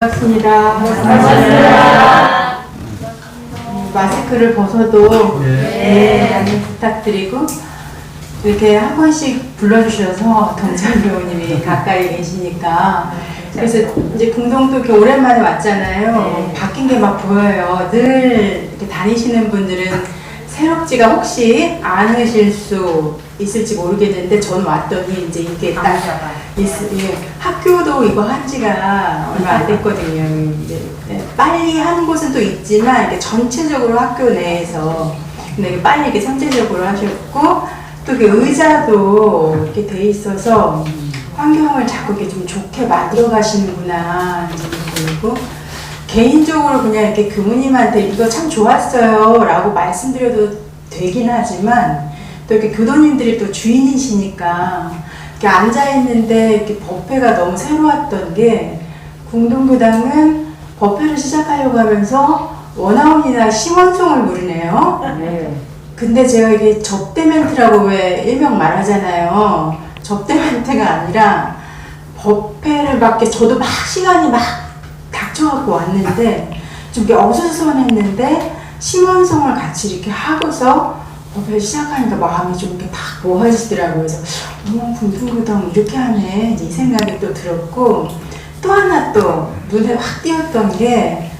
반갑습니다. 반갑습니다. 마스크를 벗어도 많이 부탁드리고 이렇게 한 번씩 불러주셔서 동찬 배우님이 가까이 계시니까 그래서 이제 궁동도 이렇게 오랜만에 왔잖아요. 바뀐 게 막 보여요. 늘 이렇게 다니시는 분들은 새롭지가 혹시 않으실 수 있을지 모르겠는데 저는 왔더니 이제 이게 딱 학교도 이거 한 지가 얼마 안 됐거든요. 이제 빨리 하는 곳은 또 있지만 이렇게 전체적으로 학교 내에서 근데 빨리 이렇게 선제적으로 하셨고 또 이렇게 의자도 이렇게 돼 있어서 환경을 자꾸 이렇게 좀 좋게 만들어 가시는구나 이제 보이고 개인적으로 그냥 이렇게 교무님한테 이거 참 좋았어요 라고 말씀드려도 되긴 하지만 또 이렇게 교도님들이 또 주인이시니까 이렇게 앉아있는데 이렇게 법회가 너무 새로웠던 게 궁동교당은 법회를 시작하려고 하면서 원아원이나 심원송을 부르네요. 근데 제가 이게 접대 멘트라고 왜 일명 말하잖아요. 접대 멘트가 아니라 법회를 밖에 저도 막 시간이 막 닥쳐갖고 왔는데 좀 이렇게 어수선했는데 심원성을 같이 이렇게 하고서 법회를 시작하니까 마음이 좀 이렇게 딱 모아지더라고요. 그래서 어머 궁동교당 이렇게 하네 이제 이 생각이 또 들었고 또 하나 또 눈에 확 띄었던 게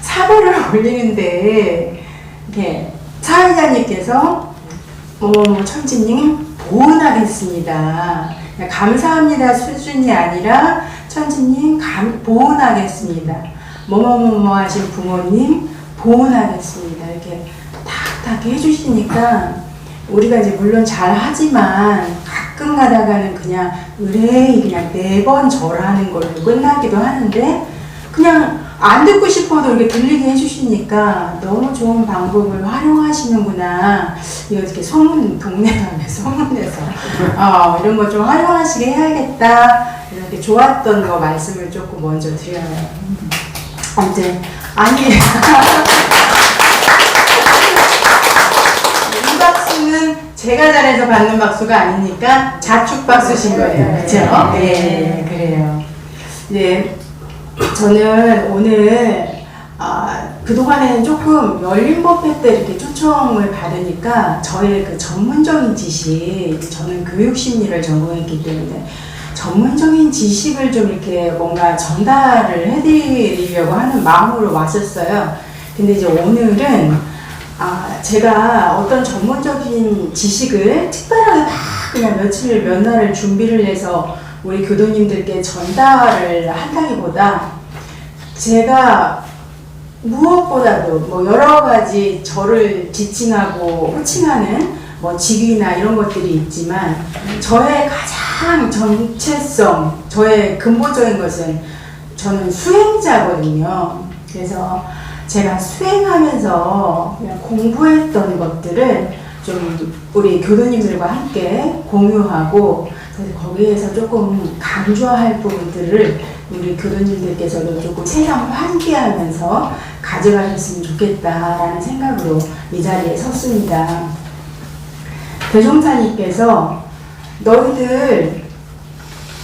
사배를 올리는데 이렇게 사회자님께서 천지님 보은하겠습니다. 감사합니다 수준이 아니라 천지님 보은하겠습니다. 뭐뭐뭐뭐 하신 부모님 보은하겠습니다. 이렇게 탁탁 해주시니까 우리가 이제 물론 잘 하지만 가끔 가다가는 그냥 의뢰이 그냥 매번 절하는 걸로 끝나기도 하는데 그냥 안 듣고 싶어도 이렇게 들리게 해주시니까 너무 좋은 방법을 활용하시는구나. 이거 이렇게 소문, 동네 가면 소문내서 이런 거 좀 활용하시게 해야겠다. 이렇게 좋았던 거 말씀을 조금 먼저 드려요. 아무튼, 아니. 이 박수는 제가 잘해서 받는 박수가 아니니까 자축 박수신 거예요. 그렇죠? 네, 그래요. 네. 저는 오늘 그동안에는 조금 열린법회 때 이렇게 초청을 받으니까 저의 그 전문적인 지식, 저는 교육심리를 전공했기 때문에 전문적인 지식을 좀 이렇게 뭔가 전달을 해드리려고 하는 마음으로 왔었어요. 근데 이제 오늘은 제가 어떤 전문적인 지식을 특별하게 막 그냥 며칠 몇 날을 준비를 해서 우리 교도님들께 전달을 한다기보다 제가 무엇보다도 뭐 여러 가지 저를 지칭하고 호칭하는 뭐 직위나 이런 것들이 있지만 저의 가장 정체성, 저의 근본적인 것은 저는 수행자거든요. 그래서 제가 수행하면서 그냥 공부했던 것들을 좀 우리 교도님들과 함께 공유하고 그래서 거기에서 조금 강조할 부분들을 우리 교도님들께서도 조금 세상 환기하면서 가져가셨으면 좋겠다라는 생각으로 이 자리에 섰습니다. 대종사님께서 너희들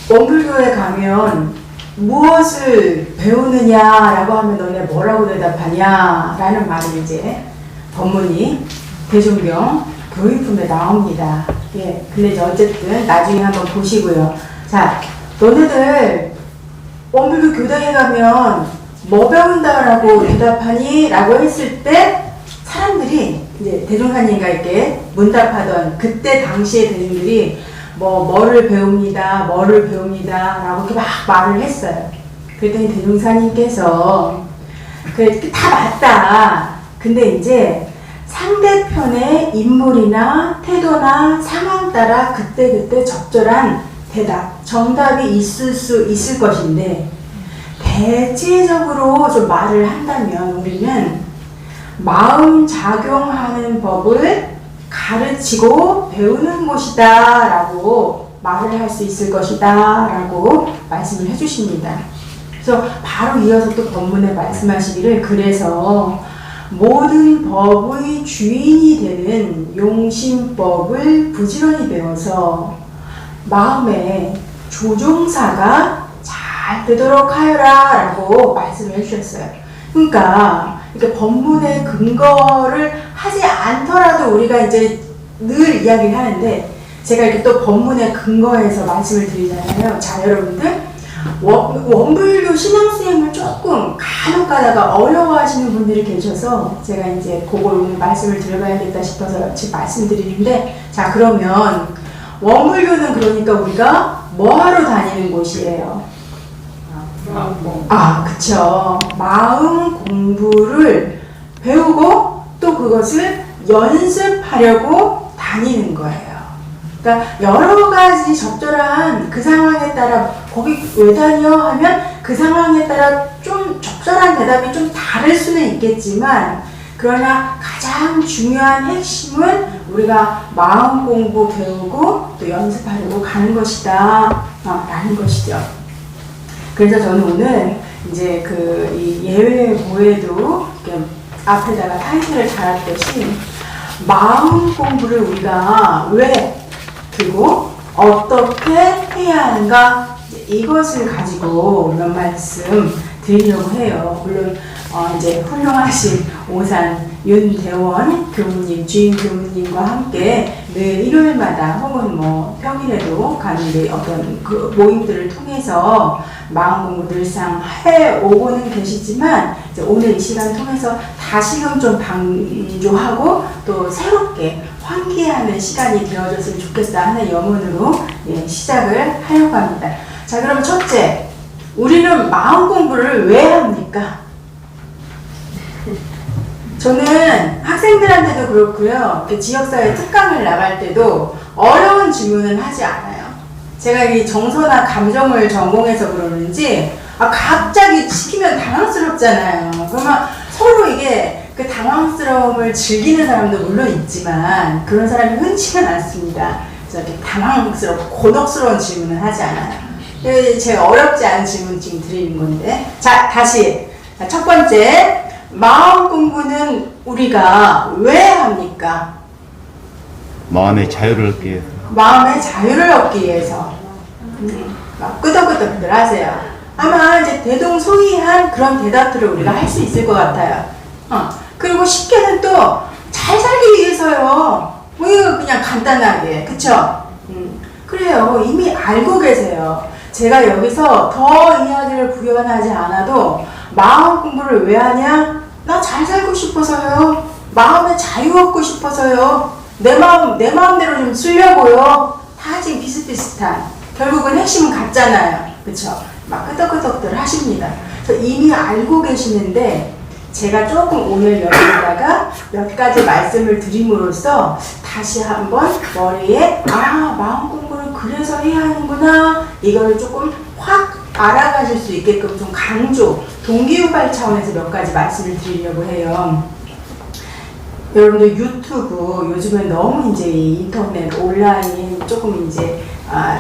원불교에 가면 무엇을 배우느냐라고 하면 너네 뭐라고 대답하냐 라는 말이 이제 법문이 대종경 교육품에 나옵니다. 예, 근데 어쨌든 나중에 한번 보시고요. 자, 너네들 원불교 교당에 가면 뭐 배운다라고 대답하니? 라고 했을 때 사람들이 이제 대종사님과 이렇게 문답하던 그때 당시의 대중들이 뭐를 배웁니다 라고 이렇게 막 말을 했어요. 그랬더니 대종사님께서 그래 다 맞다. 근데 이제 상대편의 인물이나 태도나 상황 따라 그때그때 적절한 대답, 정답이 있을 수 있을 것인데 대체적으로 좀 말을 한다면 우리는 마음 작용하는 법을 가르치고 배우는 곳이다 라고 말을 할 수 있을 것이다 라고 말씀을 해주십니다. 그래서 바로 이어서 또 법문에 말씀하시기를 그래서 모든 법의 주인이 되는 용심법을 부지런히 배워서 마음에 조종사가 잘 잘 되도록 하여라 라고 말씀을 해주셨어요. 그러니까 이렇게 본문의 근거를 하지 않더라도 우리가 이제 늘 이야기를 하는데, 제가 이렇게 또 본문의 근거에서 말씀을 드리잖아요. 자, 여러분들 원불교 신앙수행을 조금 간혹 가다가 어려워하시는 분들이 계셔서 제가 이제 그걸 오늘 말씀을 드려봐야겠다 싶어서 지금 말씀드리는데, 자, 그러면 원불교는 그러니까 우리가 뭐하러 다니는 곳이에요? 그쵸. 마음 공부를 배우고 또 그것을 연습하려고 다니는 거예요. 그러니까 여러 가지 적절한 그 상황에 따라, 거기 왜 다녀? 하면 그 상황에 따라 좀 적절한 대답이 좀 다를 수는 있겠지만, 그러나 가장 중요한 핵심은 우리가 마음 공부 배우고 또 연습하려고 가는 것이다 라는 것이죠. 그래서 저는 오늘 이제 이 예외 보에도 앞에다가 타이틀을 달았듯이, 마음 공부를 우리가 왜 그리고 어떻게 해야 하는가, 이것을 가지고 몇 말씀 드리려고 해요. 물론 이제 훌륭하신 오산 윤대원 교무님, 주임 교무님과 함께 늘 일요일마다 혹은 뭐 평일에도 가는데 어떤 그 모임들을 통해서 마음 공부 늘상 해오고는 계시지만, 이제 오늘 이 시간 통해서 다시금 좀 방조하고 또 새롭게 환기하는 시간이 되어졌으면 좋겠다 하는 염원으로 시작을 하려고 합니다. 자, 그럼 첫째, 우리는 마음 공부를 왜 합니까? 저는 학생들한테도 그렇고요, 지역사회 특강을 나갈 때도 어려운 질문은 하지 않아요. 제가 이 정서나 감정을 전공해서 그러는지 갑자기 시키면 당황스럽잖아요. 그러면 서로 이게 그 당황스러움을 즐기는 사람도 물론 있지만 그런 사람이 흔치는 않습니다. 그래서 이렇게 당황스럽고 곤혹스러운 질문은 하지 않아요. 제가 어렵지 않은 질문 지금 드리는 건데, 자, 다시 첫 번째, 마음 공부는 우리가 왜 합니까? 마음의 자유를 얻기 위해서. 마음의 자유를 얻기 위해서. 막 끄덕끄덕들 하세요. 아마 이제 대동소이한 그런 대답들을 우리가 할 수 있을 것 같아요. 그리고 쉽게는 또 잘 살기 위해서요. 뭐 이거 그냥 간단하게, 그쵸? 그래요. 이미 알고 계세요. 제가 여기서 더 이야기를 부연하지 않아도 마음 공부를 왜 하냐? 나 잘 살고 싶어서요. 마음의 자유 얻고 싶어서요. 내 마음대로 좀 쓰려고요. 다 지금 비슷비슷한. 결국은 핵심은 같잖아요. 그쵸? 막 끄덕끄덕들 하십니다. 그래서 이미 알고 계시는데, 제가 조금 오늘 여기다가 몇 가지 말씀을 드림으로써 다시 한번 머리에 마음 공부를 그래서 해야 하는구나, 이거를 조금 확 알아가실 수 있게끔 좀 강조, 동기유발 차원에서 몇 가지 말씀을 드리려고 해요. 여러분들 유튜브 요즘은 너무 이제 인터넷 온라인 조금 이제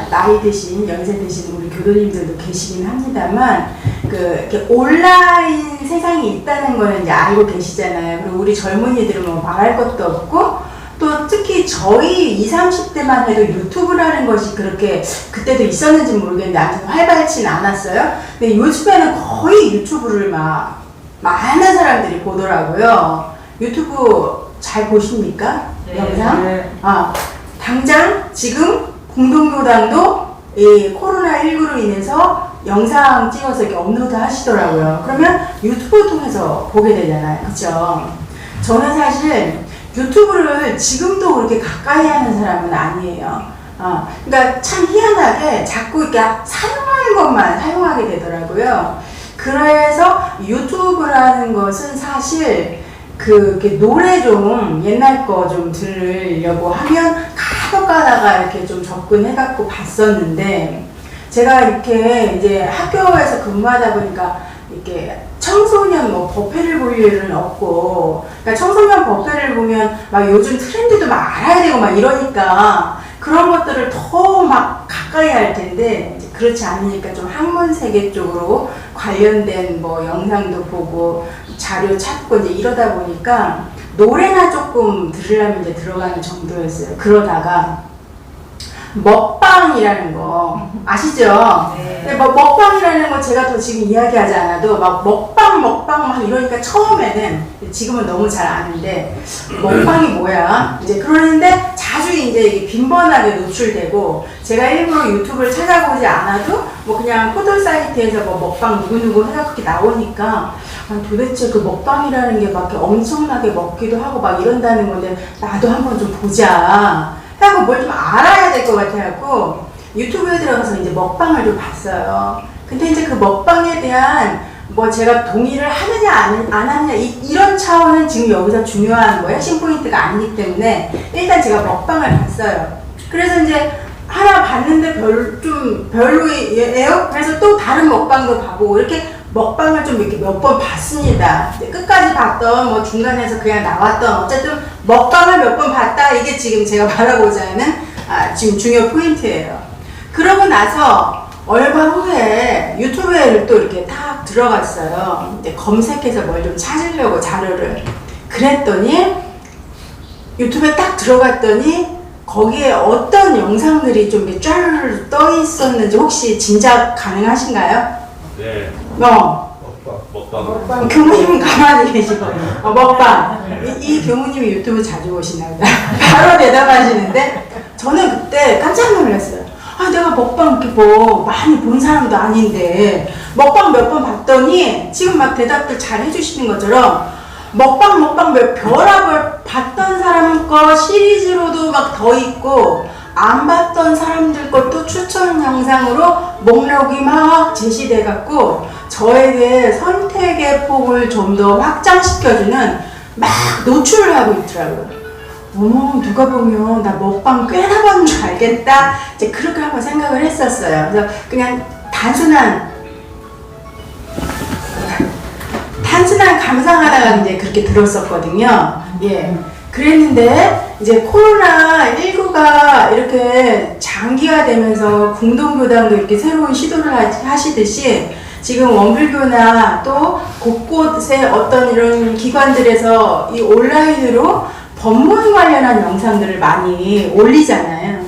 나이 드신, 연세 드신 우리 교도님들도 계시긴 합니다만, 이렇게 온라인 세상이 있다는 거는 이제 알고 계시잖아요. 그리고 우리 젊은이들은 뭐 말할 것도 없고, 또 특히 저희 20, 30대만 해도 유튜브라는 것이 그렇게 그때도 있었는지 모르겠는데 아무튼 활발치는 않았어요. 근데 요즘에는 거의 유튜브를 막 많은 사람들이 보더라고요. 유튜브 잘 보십니까? 네. 영상? 네. 당장 지금 공동교당도 이 코로나19로 인해서 영상 찍어서 이렇게 업로드 하시더라고요. 그러면 유튜브 통해서 보게 되잖아요. 그쵸? 저는 사실 유튜브를 지금도 그렇게 가까이 하는 사람은 아니에요. 그러니까 참 희한하게 자꾸 이렇게 사용하는 것만 사용하게 되더라고요. 그래서 유튜브라는 것은 사실 이렇게 노래 좀 옛날 거 좀 들으려고 하면 간혹 가다가 이렇게 좀 접근해갖고 봤었는데, 제가 이렇게 이제 학교에서 근무하다 보니까 이렇게 청소년 뭐 법회를 볼 일은 없고, 그러니까 청소년 법회를 보면 막 요즘 트렌드도 막 알아야 되고 막 이러니까 그런 것들을 더 막 가까이 할 텐데, 이제 그렇지 않으니까 좀 학문 세계 쪽으로 관련된 뭐 영상도 보고 자료 찾고 이제 이러다 보니까 노래나 조금 들으려면 이제 들어가는 정도였어요. 그러다가 먹방이라는 거 아시죠? 네. 근데 먹방이라는 거 제가 더 지금 이야기하지 않아도 막 먹방 막 이러니까 처음에는, 지금은 너무 잘 아는데 먹방이 뭐야? 이제 그러는데 자주 이제 이게 빈번하게 노출되고, 제가 일부러 유튜브를 찾아보지 않아도 뭐 그냥 포털 사이트에서 뭐 먹방 누구누구 해서 그렇게 나오니까, 도대체 그 먹방이라는 게 막 엄청나게 먹기도 하고 막 이런다는 건데 나도 한번 좀 보자 하고 뭘 좀 알아야 될 것 같아갖고 유튜브에 들어가서 이제 먹방을 좀 봤어요. 근데 이제 그 먹방에 대한 뭐 제가 동의를 하느냐 안 하느냐 이런 차원은 지금 여기서 중요한 뭐 핵심 포인트가 아니기 때문에 일단 제가 먹방을 봤어요. 그래서 이제 하나 봤는데 좀 별로예요. 그래서 또 다른 먹방도 봐보고 이렇게 먹방을 좀 이렇게 몇 번 봤습니다. 끝까지 봤던 뭐 중간에서 그냥 나왔던 어쨌든 먹방을 몇 번 봤다. 이게 지금 제가 말하고자 하는 지금 중요 포인트예요. 그러고 나서 얼마 후에 유튜브에 또 이렇게 딱 들어갔어요. 이제 검색해서 뭘 좀 찾으려고 자료를. 그랬더니 유튜브에 딱 들어갔더니 거기에 어떤 영상들이 좀 이렇게 쫙 떠 있었는지 혹시 짐작 가능하신가요? 네. 먹방. 교무님은 가만히 계시고 먹방. 이 교무님이 유튜브 자주 보시나 보다. 바로 대답하시는데 저는 그때 깜짝 놀랐어요. 내가 먹방 이렇게 뭐 많이 본 사람도 아닌데 먹방 몇 번 봤더니 지금 막 대답들 잘 해주시는 것처럼 먹방 별합을 봤던 사람 거 시리즈로도 막 더 있고, 안 봤던 사람들 것도 추천 영상으로 목록이 막 제시돼 갖고 저에게 선택의 폭을 좀 더 확장시켜주는 막 노출을 하고 있더라고요. 어머, 누가 보면 나 먹방 꽤나 봤는 줄 알겠다. 이제 그렇게 한번 생각을 했었어요. 그래서 그냥 단순한 감상하다가 이제 그렇게 들었었거든요. 예. 그랬는데 이제 코로나19가 이렇게 장기화되면서 궁동교당도 이렇게 새로운 시도를 하시듯이 지금 원불교나 또 곳곳에 어떤 이런 기관들에서 이 온라인으로 법문 관련한 영상들을 많이 올리잖아요.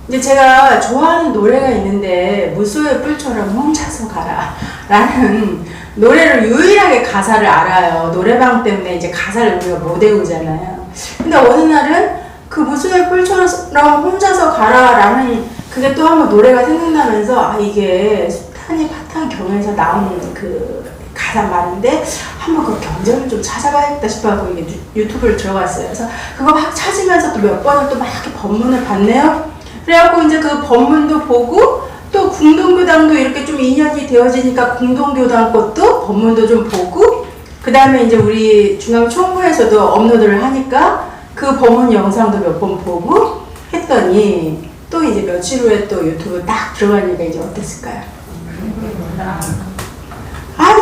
이제 제가 좋아하는 노래가 있는데 무수의 뿔처럼 멈춰서 가라 라는 노래를 유일하게 가사를 알아요. 노래방 때문에 이제 가사를 우리가 못 외우잖아요. 근데 어느 날은 그 무수의 뿔처럼 혼자서 가라라는 그게 또 한번 노래가 생각나면서 이게 수탄이 파탄 경에서 나오는 그 가사 말인데 한번 그 경전을 좀 찾아봐야겠다 싶어서 이게 유튜브를 들어갔어요. 그래서 그거 막 찾으면서 또 몇 번을 또 막 이렇게 법문을 봤네요. 그래갖고 이제 그 법문도 보고 또 궁동교당도 이렇게 좀 인연이 되어지니까 궁동교당 것도 법문도 좀 보고, 그 다음에 이제 우리 중앙총무에서도 업로드를 하니까 그 법문 영상도 몇 번 보고 했더니 또 이제 며칠 후에 또 유튜브 딱 들어가니까 이제 어땠을까요?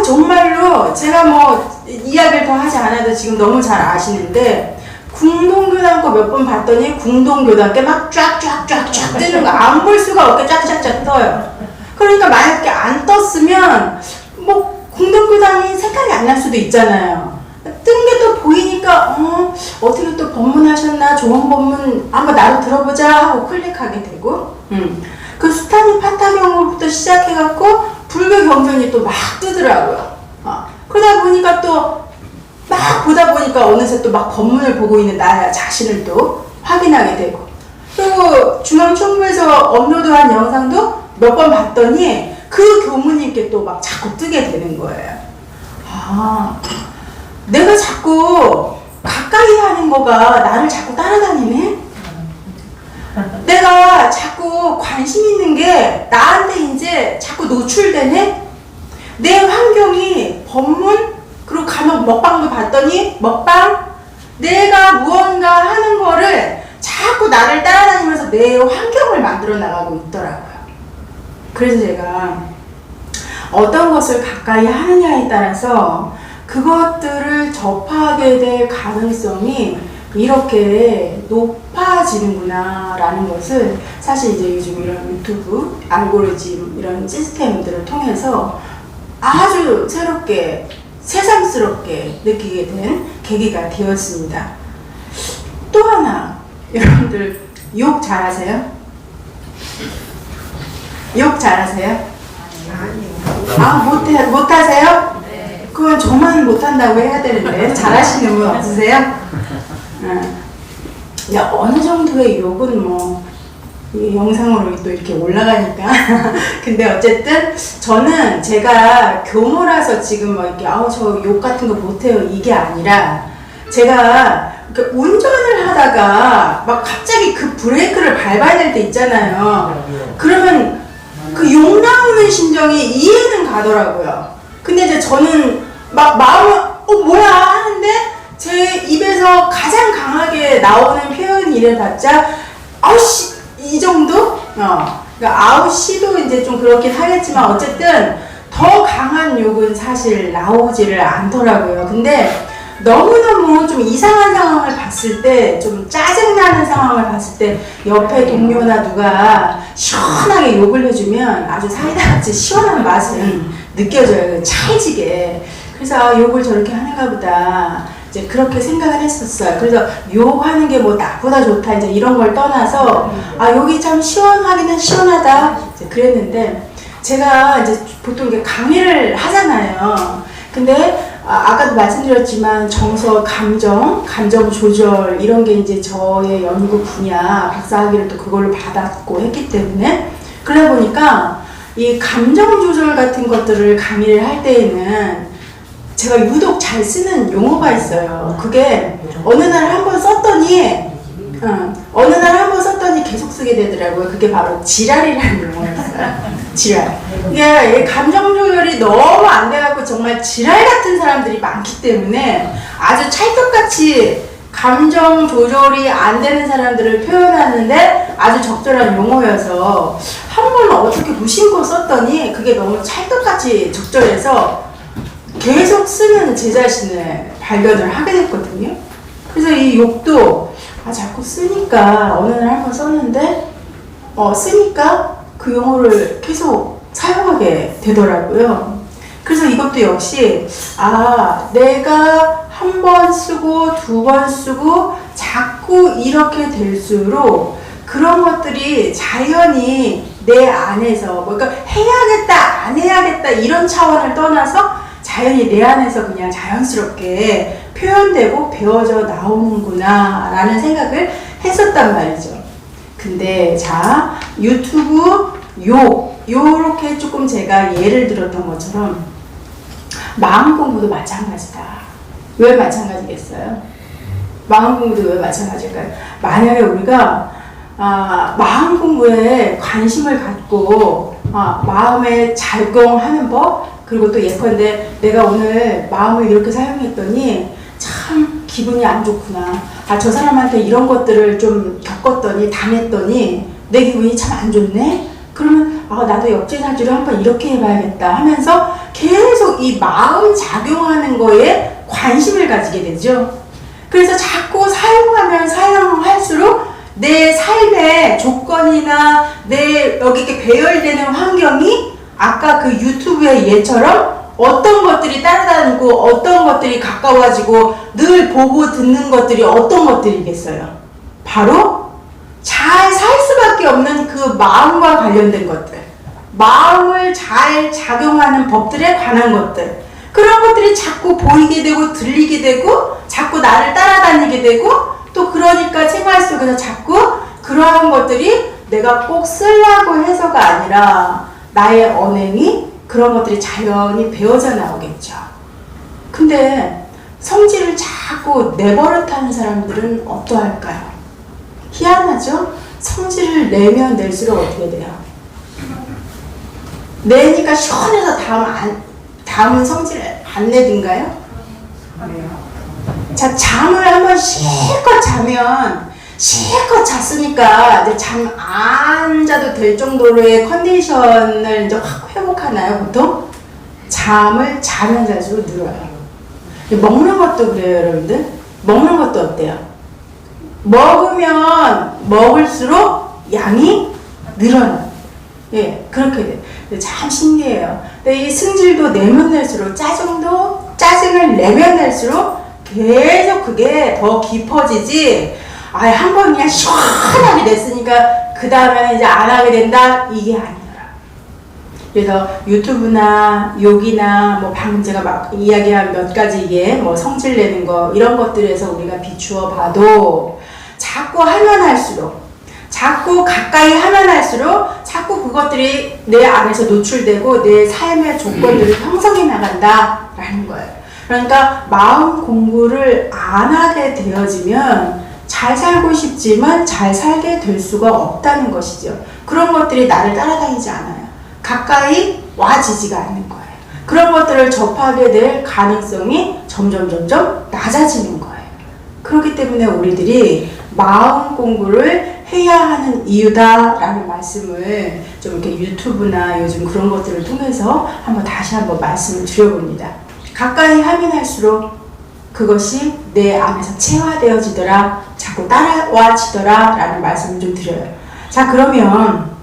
정말로 제가 뭐 이야기를 더 하지 않아도 지금 너무 잘 아시는데 궁동교당 거 몇 번 봤더니 궁동교당 게 막 쫙쫙쫙쫙 뜨는 거 안 볼 수가 없게 쫙쫙쫙 떠요. 그러니까 만약에 안 떴으면 뭐 궁동교당이 생각이 안 날 수도 있잖아요. 뜬 게 또 보이니까 어떻게 또 법문하셨나, 좋은 법문 한번 나도 들어보자 하고 클릭하게 되고, 그 수타니 파타경으로부터 시작해갖고 불교 경전이 또 막 뜨더라고요. 그러다 보니까 또 막 보다 보니까 어느새 또 막 법문을 보고 있는 나 자신을 또 확인하게 되고, 그리고 중앙총무에서 업로드한 영상도 몇 번 봤더니 그 교무님께 또 막 자꾸 뜨게 되는 거예요. 내가 자꾸 가까이 하는 거가 나를 자꾸 따라다니네? 내가 자꾸 관심 있는 게 나한테 이제 자꾸 노출되네? 내 환경이 법문, 그리고 가면 먹방도 봤더니 먹방, 내가 무언가 하는 거를 자꾸 나를 따라다니면서 내 환경을 만들어 나가고 있더라고요. 그래서 제가 어떤 것을 가까이 하느냐에 따라서 그것들을 접하게 될 가능성이 이렇게 높아지는구나 라는 것을 사실 이제 요즘 이런 유튜브 알고리즘 이런 시스템들을 통해서 아주 새롭게 새삼스럽게 느끼게 된 계기가 되었습니다. 또 하나, 여러분들 욕 잘하세요? 욕 잘하세요? 아, 못하세요? 그건 저만 못한다고 해야 되는데 잘하시는 분 없으세요? 야, 어느 정도의 욕은 뭐 이 영상으로 또 이렇게 올라가니까 근데 어쨌든 저는 제가 교모라서 지금 뭐 이렇게 아우 저 욕 같은 거 못해요 이게 아니라 제가 운전을 하다가 막 갑자기 그 브레이크를 밟아야 될 때 있잖아요. 그러면 그 욕 나오는 심정이 이해는 가더라고요. 근데 이제 저는 막 마음은 뭐야 하는데 제 입에서 가장 강하게 나오는 표현이 이래봤자 아우씨 이 정도? 그러니까 아우씨도 이제 좀 그렇긴 하겠지만 어쨌든 더 강한 욕은 사실 나오지를 않더라고요. 근데 너무너무 좀 이상한 상황을 봤을 때, 좀 짜증나는 상황을 봤을 때 옆에 동료나 누가 시원하게 욕을 해주면 아주 사이다같이 시원한 맛은 느껴져요. 찰지게. 그래서 아, 욕을 저렇게 하는가 보다. 이제 그렇게 생각을 했었어요. 그래서 욕하는 게 뭐 나보다 좋다 이제 이런 걸 떠나서 아 욕이 참 시원하기는 시원하다 이제 그랬는데 제가 이제 보통 이렇게 강의를 하잖아요. 근데 아까도 말씀드렸지만 정서, 감정 조절 이런 게 이제 저의 연구 분야 박사학위를 또 그걸로 받았고 했기 때문에 그러다 보니까 이 감정 조절 같은 것들을 강의를 할 때에는 제가 유독 잘 쓰는 용어가 있어요. 그게 어느 날 한번 썼더니 계속 쓰게 되더라고요. 그게 바로 지랄이라는 용어였어요. 지랄. 이게 감정 조절이 너무 안 돼갖고 정말 지랄 같은 사람들이 많기 때문에 아주 찰떡같이 감정 조절이 안 되는 사람들을 표현하는데 아주 적절한 용어여서 한 번 어떻게 무심코 썼더니 그게 너무 찰떡같이 적절해서 계속 쓰는 제 자신을 발견을 하게 됐거든요. 그래서 이 욕도 자꾸 쓰니까 어느 날 한번 썼는데 쓰니까 그 용어를 계속 사용하게 되더라고요. 그래서 이것도 역시 내가 한 번 쓰고 두 번 쓰고 자꾸 이렇게 될수록 그런 것들이 자연히 내 안에서 그러니까 해야겠다 안 해야겠다 이런 차원을 떠나서 자연히 내 안에서 그냥 자연스럽게 표현되고 배워져 나오는구나 라는 생각을 했었단 말이죠. 근데 자 유튜브 요렇게 조금 제가 예를 들었던 것처럼 마음 공부도 마찬가지다. 왜 마찬가지겠어요? 마음 공부도 왜 마찬가지일까요? 만약에 우리가 마음 공부에 관심을 갖고 마음에 작용하는 법 그리고 또 예컨대 내가 오늘 마음을 이렇게 사용했더니 참 기분이 안 좋구나. 저 사람한테 이런 것들을 좀 겪었더니 당했더니 내 기분이 참 안 좋네. 그러면 나도 역지사지로 한번 이렇게 해봐야겠다 하면서 계속 이 마음 작용하는 거에 관심을 가지게 되죠. 그래서 자꾸 사용할수록 내 삶의 조건이나 내 여기 이렇게 배열되는 환경이 아까 그 유튜브의 예처럼 어떤 것들이 따라다니고 어떤 것들이 가까워지고 늘 보고 듣는 것들이 어떤 것들이겠어요? 바로 잘 살 수밖에 없는 그 마음과 관련된 것들, 마음을 잘 작용하는 법들에 관한 것들, 그런 것들이 자꾸 보이게 되고 들리게 되고 자꾸 나를 따라다니게 되고 또 그러니까 생활 속에서 자꾸 그러한 것들이 내가 꼭 쓰려고 해서가 아니라 나의 언행이 그런 것들이 자연히 배워져 나오겠죠. 근데 성질을 자꾸 내버릇하는 사람들은 어떠할까요? 희한하죠? 성질을 내면 낼수록 어떻게 돼요? 내니까 시원해서 다음은 성질을 안 내든가요? 자, 잠을 한번 실컷 자면 실컷 잤으니까 이제 잠 안 자도 될 정도로의 컨디션을 이제 확 회복하나요, 보통? 잠을 자면 잘수록 늘어요. 먹는 것도 그래요, 여러분들. 먹는 것도 어때요? 먹으면 먹을수록 양이 늘어나요. 예, 그렇게 돼요. 참 신기해요. 근데 이 승질도 내면 낼수록 짜증을 내면 낼수록 계속 그게 더 깊어지지. 한 번 그냥 시원하게 냈으니까 그 다음에는 이제 안 하게 된다? 이게 아니더라. 그래서 유튜브나 욕이나 뭐 방금 제가 막 이야기한 몇 가지 이게 뭐 성질 내는 거 이런 것들에서 우리가 비추어 봐도 자꾸 하면 할수록 자꾸 가까이 하면 할수록 자꾸 그것들이 내 안에서 노출되고 내 삶의 조건들을 형성해 나간다라는 거예요. 그러니까 마음 공부를 안 하게 되어지면 잘 살고 싶지만 잘 살게 될 수가 없다는 것이죠. 그런 것들이 나를 따라다니지 않아요. 가까이 와지지가 않는 거예요. 그런 것들을 접하게 될 가능성이 점점 낮아지는 거예요. 그렇기 때문에 우리들이 마음 공부를 해야 하는 이유다라는 말씀을 좀 이렇게 유튜브나 요즘 그런 것들을 통해서 다시 한번 말씀을 드려봅니다. 가까이 하면 할수록 그것이 내 안에서 체화되어지더라, 자꾸 따라와지더라 라는 말씀을 좀 드려요. 자, 그러면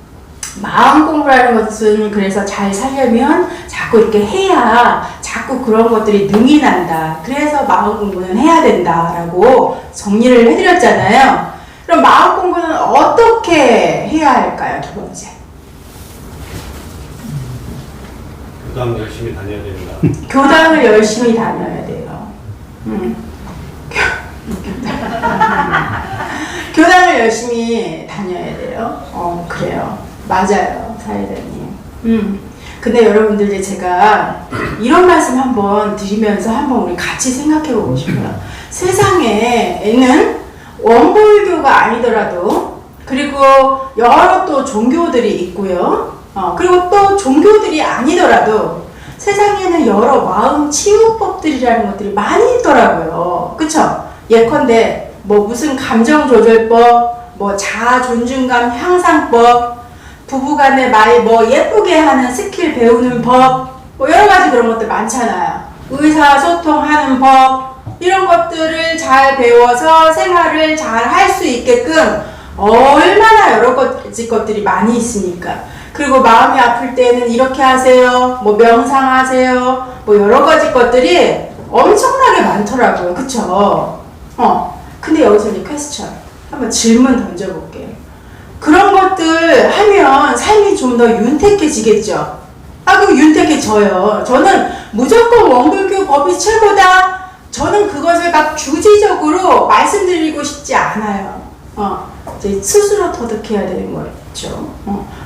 마음 공부라는 것은 그래서 잘 살려면 자꾸 이렇게 해야 자꾸 그런 것들이 능이 난다. 그래서 마음 공부는 해야 된다라고 정리를 해드렸잖아요. 그럼 마음 공부는 어떻게 해야 할까요? 두 번째. 교당 열심히 다녀야 됩니다. 교당을 열심히 다녀야 돼요. 교당을 열심히 다녀야 돼요. 그래요. 맞아요, 사회자님. 근데 여러분들 이제 제가 이런 말씀 한번 드리면서 한번 우리 같이 생각해 보고 싶어요. 세상에는 원불교가 아니더라도 그리고 여러 또 종교들이 있고요. 그리고 또 종교들이 아니더라도 세상에는 여러 마음 치유법들이라는 것들이 많이 있더라고요. 그쵸? 예컨대 뭐 무슨 감정조절법, 뭐 자아 존중감 향상법, 부부간의 말 뭐 예쁘게 하는 스킬 배우는 법, 뭐 여러 가지 그런 것들 많잖아요. 의사소통하는 법, 이런 것들을 잘 배워서 생활을 잘 할 수 있게끔 얼마나 여러 가지 것들이 많이 있으니까. 그리고 마음이 아플 때는 이렇게 하세요. 뭐 명상하세요. 뭐 여러 가지 것들이 엄청나게 많더라고요. 그쵸? 근데 여기서 이제 퀘스천. 한번 질문 던져볼게요. 그런 것들 하면 삶이 좀 더 윤택해지겠죠? 그럼 윤택해져요. 저는 무조건 원불교 법이 최고다. 저는 그것을 막 주지적으로 말씀드리고 싶지 않아요. 이제 스스로 터득해야 되는 거죠.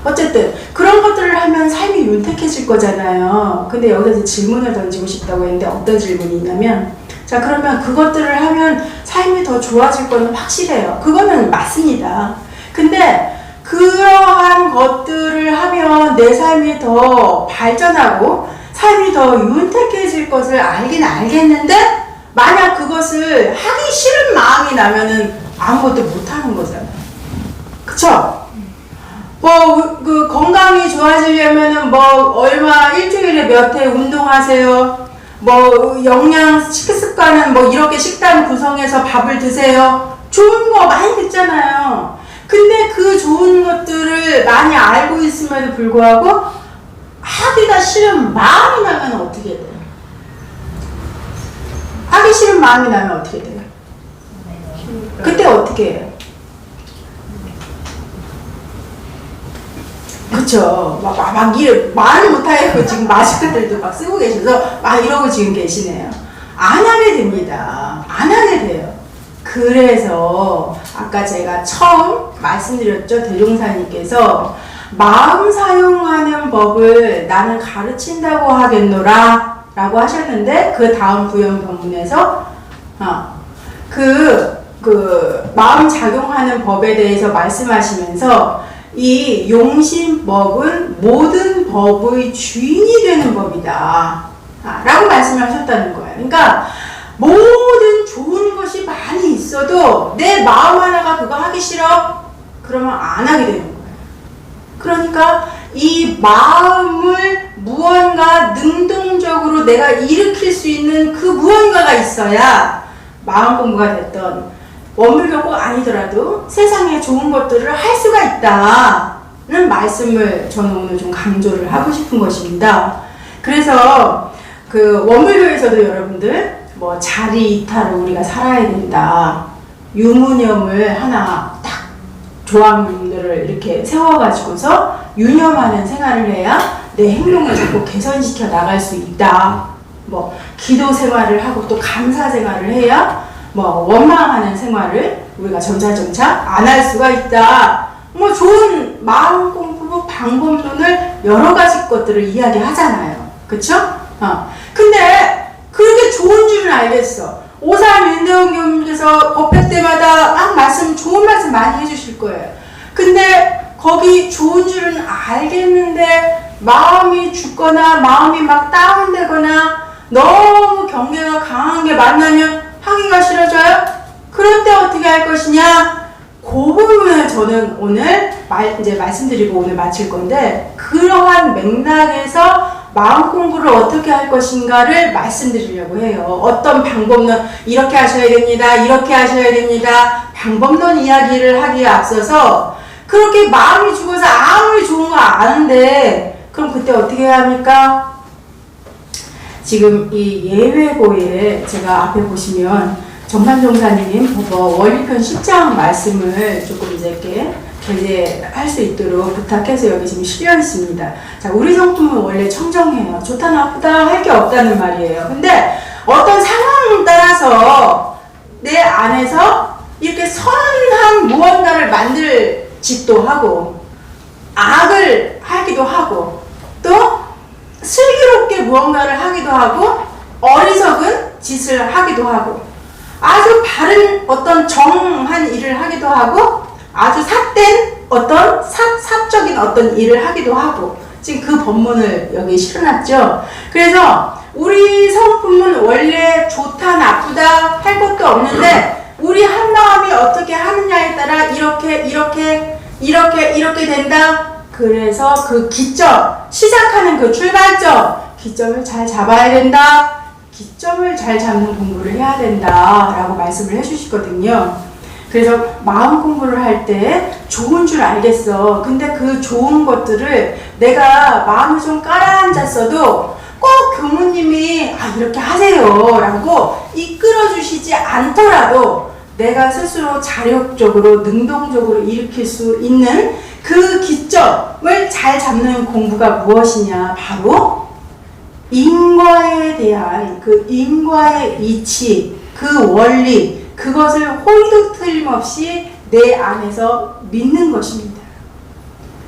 어쨌든 그런 것들을 하면 삶이 윤택해질 거잖아요. 근데 여기서 질문을 던지고 싶다고 했는데 어떤 질문이 있냐면, 자, 그러면 그것들을 하면 삶이 더 좋아질 거는 확실해요. 그거는 맞습니다. 근데 그러한 것들을 하면 내 삶이 더 발전하고 삶이 더 윤택해질 것을 알긴 알겠는데, 만약 그것을 하기 싫은 마음이 나면은 아무것도 못하는 거잖아요. 그쵸? 그 건강이 좋아지려면은 얼마 일주일에 몇 회 운동하세요. 영양 식습관은 이렇게 식단 구성해서 밥을 드세요. 좋은 거 많이 듣잖아요. 근데 그 좋은 것들을 많이 알고 있음에도 불구하고 하기가 싫은 마음이 나면 어떻게 돼요? 하기 싫은 마음이 나면 어떻게 돼요? 그때 어떻게 해요? 그쵸. 말을 못하겠고 지금 마스크들도 막 쓰고 계셔서 막 이러고 지금 계시네요. 안 하게 됩니다. 안 하게 돼요. 그래서 아까 제가 처음 말씀드렸죠. 대종사님께서 마음 사용하는 법을 나는 가르친다고 하겠노라 라고 하셨는데, 그 다음 부연 본문에서 그 마음 작용하는 법에 대해서 말씀하시면서 이 용심법은 모든 법의 주인이 되는 법이다 라고 말씀을 하셨다는 거예요. 그러니까 모든 좋은 것이 많이 있어도 내 마음 하나가 그거 하기 싫어? 그러면 안 하게 되는 거예요. 그러니까 이 마음을 무언가 능동적으로 내가 일으킬 수 있는 그 무언가가 있어야 마음 공부가 됐던, 원불교 꼭 아니더라도 세상에 좋은 것들을 할 수가 있다는 말씀을 저는 오늘 좀 강조를 하고 싶은 것입니다. 그래서 그 원불교에서도 여러분들 자리 이탈을 우리가 살아야 된다. 유무념을 하나 딱 조항들을 이렇게 세워가지고서 유념하는 생활을 해야 내 행동을 자꾸 개선시켜 나갈 수 있다. 뭐 기도 생활을 하고 또 감사 생활을 해야 뭐 원망하는 생활을 우리가 점차 안 할 수가 있다. 뭐 좋은 마음 공부 방법론을 여러 가지 것들을 이야기하잖아요. 그쵸? 근데 그렇게 좋은 줄은 알겠어. 오산 윤대원 교님께서 법회 때마다 막 좋은 말씀 많이 해주실 거예요. 근데 거기 좋은 줄은 알겠는데 마음이 죽거나 마음이 막 다운되거나 너무 경계가 강한 게 만나면 하기가 싫어져요? 그럴 때 어떻게 할 것이냐? 그 부분을 저는 오늘 이제 말씀드리고 오늘 마칠 건데, 그러한 맥락에서 마음 공부를 어떻게 할 것인가를 말씀드리려고 해요. 어떤 방법론, 이렇게 하셔야 됩니다. 이렇게 하셔야 됩니다. 방법론 이야기를 하기에 앞서서 그렇게 마음이 죽어서 아무리 좋은 거 아는데 그럼 그때 어떻게 해야 합니까? 지금 이 예외고에 제가 앞에 보시면 정판종사님 원리편 10장 말씀을 조금 이제 이렇게 게재할 수 있도록 부탁해서 여기 지금 실려있습니다. 자, 우리 성품은 원래 청정해요. 좋다 나쁘다 할 게 없다는 말이에요. 근데 어떤 상황에 따라서 내 안에서 이렇게 선한 무언가를 만들 짓도 하고 악을 하기도 하고 또 슬기롭게 무언가를 하기도 하고 어리석은 짓을 하기도 하고 아주 바른 어떤 정한 일을 하기도 하고 아주 삿된 어떤 사적인 어떤 일을 하기도 하고 지금 그 본문을 여기 실어놨죠. 그래서 우리 성품은 원래 좋다 나쁘다 할 것도 없는데 우리 한마음이 어떻게 하느냐에 따라 이렇게 된다. 그래서 그 기점, 시작하는 그 출발점, 기점을 잘 잡아야 된다. 기점을 잘 잡는 공부를 해야 된다 라고 말씀을 해주시거든요. 그래서 마음 공부를 할 때 좋은 줄 알겠어. 근데 그 좋은 것들을 내가 마음을 좀 깔아앉았어도 꼭 교무님이 이렇게 하세요 라고 이끌어 주시지 않더라도 내가 스스로 자력적으로 능동적으로 일으킬 수 있는 그 기점을 잘 잡는 공부가 무엇이냐? 바로 인과에 대한 그 인과의 이치, 그 원리, 그것을 홀도 틀림없이 내 안에서 믿는 것입니다.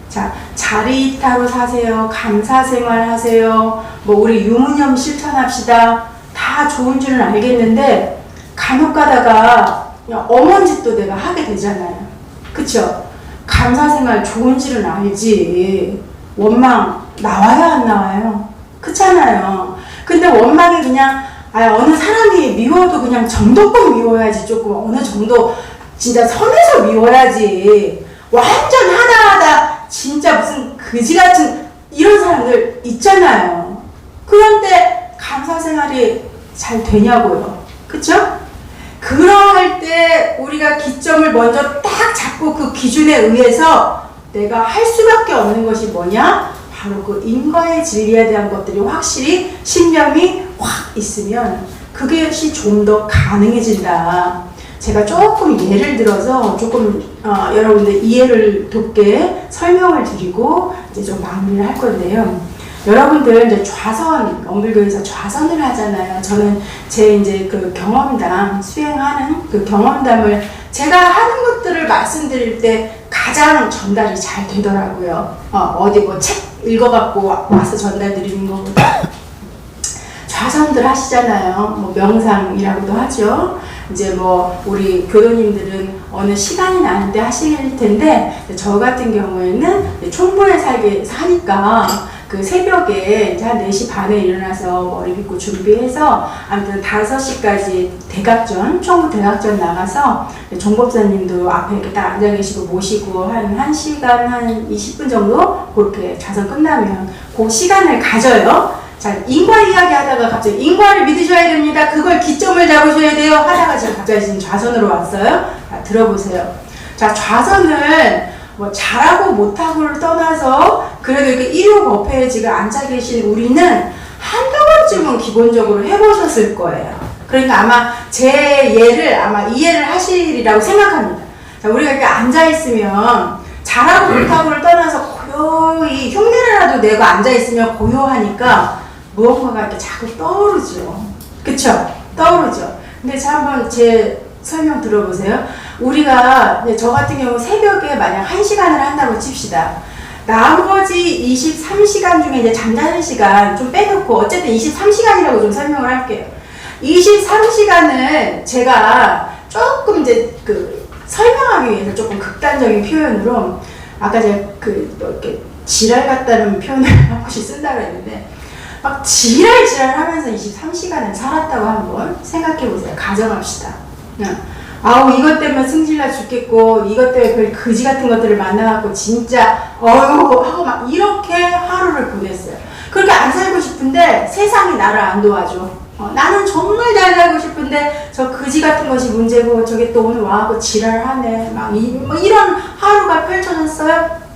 자, 자리이타로 사세요. 감사생활 하세요. 뭐 우리 유무념 실천합시다. 다 좋은 줄은 알겠는데 간혹 가다가 엄한 짓도 내가 하게 되잖아요. 그쵸? 감사생활 좋은 줄은 알지. 원망 나와요 안 나와요? 그렇잖아요. 근데 원망이 그냥 어느 사람이 미워도 그냥 정도껏 미워야지. 조금 어느 정도 진짜 선에서 미워야지. 완전 하다하다 진짜 무슨 그지같은 이런 사람들 있잖아요. 그런데 감사생활이 잘 되냐고요. 그쵸? 그러할 때 우리가 기점을 먼저 딱 잡고 그 기준에 의해서 내가 할 수밖에 없는 것이 뭐냐? 바로 그 인과의 진리에 대한 것들이 확실히 신념이 확 있으면 그것이 좀 더 가능해진다. 제가 조금 예를 들어서 조금 여러분들 이해를 돕게 설명을 드리고 이제 좀 마무리를 할 건데요. 여러분들 이제 좌선, 영불교에서 좌선을 하잖아요. 저는 제 이제 그 경험담, 수행하는 그 경험담을 제가 하는 것들을 말씀드릴 때 가장 전달이 잘 되더라고요. 어디 뭐 책 읽어갖고 와서 전달드리는 것보다 좌선들 하시잖아요. 뭐 명상이라고도 하죠. 이제 뭐 우리 교도님들은 어느 시간이 나는데 하실 텐데 저 같은 경우에는 총무에 사니까 그 새벽에 이제 한 4시 반에 일어나서 머리 빗고 준비해서 아무튼 5시까지 대각전, 총무 대각전 나가서 종법사님도 앞에 이렇게 딱 앉아 계시고 모시고 한 1시간 한 20분 정도 그렇게 좌선 끝나면 그 시간을 가져요. 자, 인과 이야기 하다가 갑자기 인과를 믿으셔야 됩니다. 그걸 기점을 잡으셔야 돼요. 하다가 지금 갑자기 지금 좌선으로 왔어요. 자, 들어보세요. 자, 좌선을 뭐 잘하고 못하고를 떠나서 그래도 이렇게 일요법회에 지금 앉아 계신 우리는 한두 번쯤은 기본적으로 해보셨을 거예요. 그러니까 아마 제 예를 아마 이해를 하시리라고 생각합니다. 자, 우리가 이렇게 앉아 있으면 잘하고 못하고를 떠나서 거의 흉내라도 내고 앉아있으면 고요하니까 무언가가 이렇게 자꾸 떠오르죠. 그쵸? 떠오르죠. 근데 자, 한번 제 설명 들어보세요. 우리가, 저 같은 경우 새벽에 만약 1시간을 한다고 칩시다. 나머지 23시간 중에 이제 잠자는 시간 좀 빼놓고, 어쨌든 23시간이라고 좀 설명을 할게요. 23시간은 제가 조금 이제 설명하기 위해서 조금 극단적인 표현으로, 아까 제가 이렇게 지랄 같다는 표현을 한 번씩 쓴다고 했는데, 막 지랄 하면서 23시간을 살았다고 한번 생각해 보세요. 가정합시다. 아우, 이것 때문에 승질나 죽겠고, 이것 때문에 별 거지 같은 것들을 만나갖고, 진짜, 하고 막 이렇게 하루를 보냈어요. 그렇게 안 살고 싶은데, 세상이 나를 안 도와줘. 나는 정말 잘 살고 싶은데, 저 거지 같은 것이 문제고, 저게 또 오늘 와갖고 지랄하네. 막 이런 하루가 펼쳐졌어요.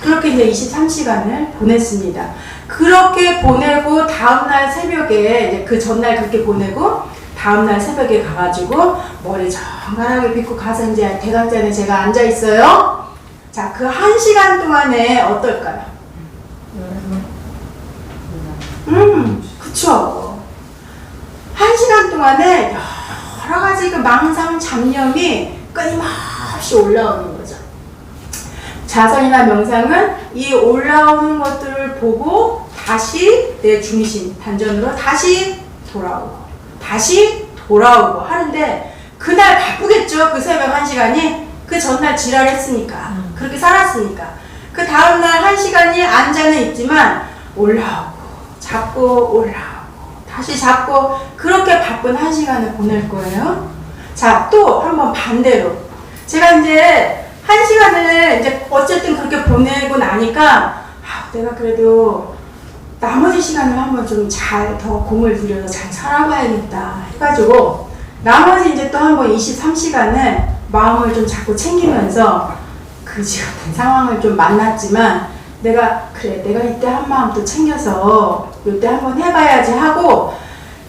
그렇게 이제 23시간을 보냈습니다. 그렇게 보내고, 다음날 새벽에, 이제 그 전날 그렇게 보내고, 다음날 새벽에 가가지고 머리 정갈하게 빗고 가서 이제 대각전에 제가 앉아있어요. 자, 그 1시간 동안에 어떨까요? 그쵸. 1시간 동안에 여러 가지 그 망상, 잡념이 끊임없이 올라오는 거죠. 자선이나 명상은 이 올라오는 것들을 보고 다시 내 중심, 단전으로 다시 돌아오고 하는데, 그날 바쁘겠죠. 그 새벽 1시간이 그 전날 지랄했으니까, 그렇게 살았으니까. 그 다음날 1시간이 앉아는 있지만 올라오고 잡고 올라오고 다시 잡고, 그렇게 바쁜 1시간을 보낼 거예요. 자, 또 한번 반대로, 제가 이제 1시간을 이제 어쨌든 그렇게 보내고 나니까, 내가 그래도 나머지 시간을 한번 좀 잘 더 공을 들여서 잘 살아봐야겠다 해가지고, 나머지 이제 또 한번 23시간을 마음을 좀 자꾸 챙기면서, 그지 같은 상황을 좀 만났지만, 내가 이때 한 마음 또 챙겨서 이때 한번 해봐야지 하고,